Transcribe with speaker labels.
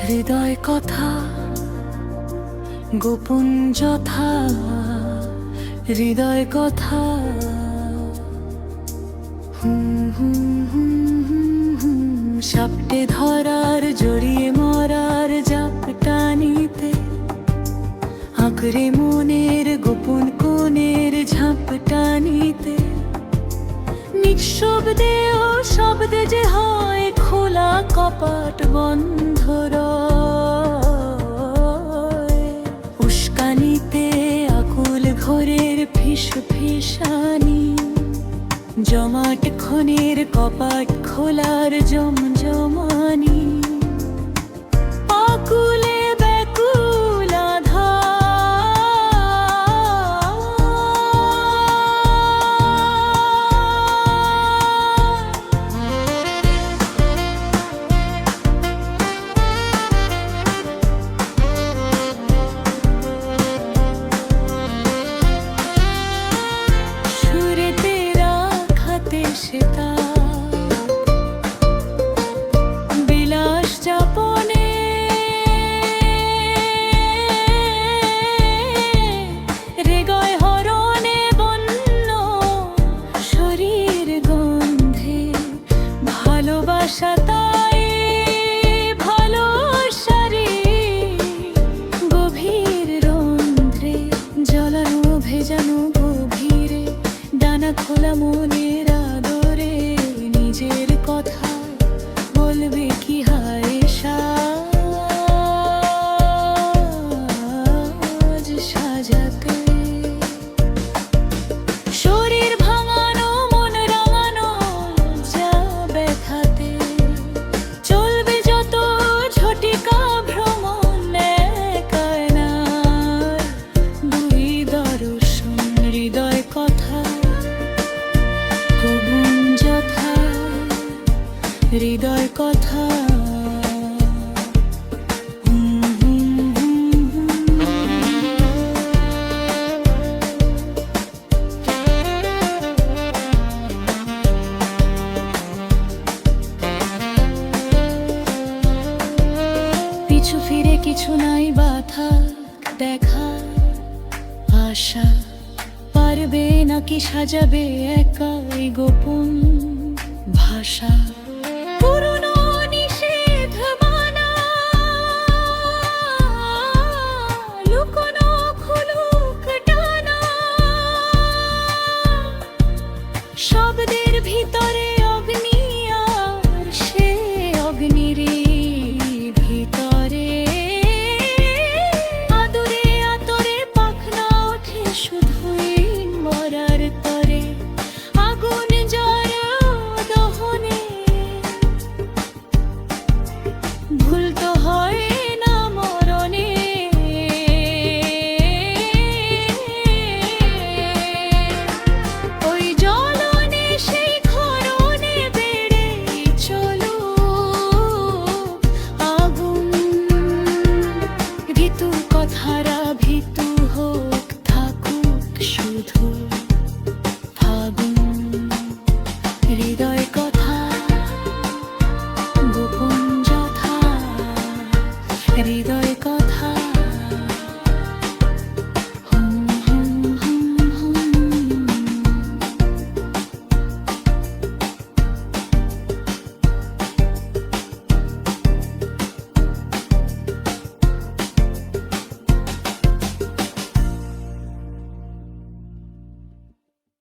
Speaker 1: হৃদয় কথা গোপন যথা, হৃদয় কথা সাপটে ধরার জড়িয়ে মরার জাপ টানিতে, আঁকড়ে মনের গোপন কোণের ঝাঁপ টানিতে, নিঃশব্দে ও শব্দে যে হয় খোলা কপাট বন্ধ রয়, উস্কানিতে আকুল ঘোরের ফিস ফিসানি, জমাট ক্ষণের কপাট খোলার জমজমানি, আকুলে ব্যাকুল সেতা বিলাস যাপনে হৃদয় হরণে বন্য শরীর গন্ধে, ভালোবাসা তাই ভালোবাসারে গভীর রন্ধ্রে, জলানো ভেজানো গভীরে ডানা খোলা মনের আদরে, নিজের কথা বলবে কি হায় সাজ সাজাতে, শরীর ভাঙানো মন রাঙানো যা ব্যথাতে, চলবে যত ঝটিকা ভ্রমণ একায় নাই, দুই দর্শন হৃদয় কথা গোপন যথা, হৃদয় কথা পিছু ফিরে কিছু নাই বাধা দেখা আশা, পারবে নাকি সাজাবে একাই গোপন ভাষা, পুরনো নিষেধ মানা লুকোনো খুলুক টানা, শব্দের ভিতরে অগ্নি আর সে অগ্নির ভিতরে, আদরে আতরে পাখনা ওঠে শুধুই মরার তরে, আগুন জ্বর দহনে ভুল তো হয় না মরণে, ওই জ্বলনে সেই ক্ষরণে বেড়ে চলো আগুন, ভীতু কথারা ভীতু হোক থাকুক শুধু ফাগুন।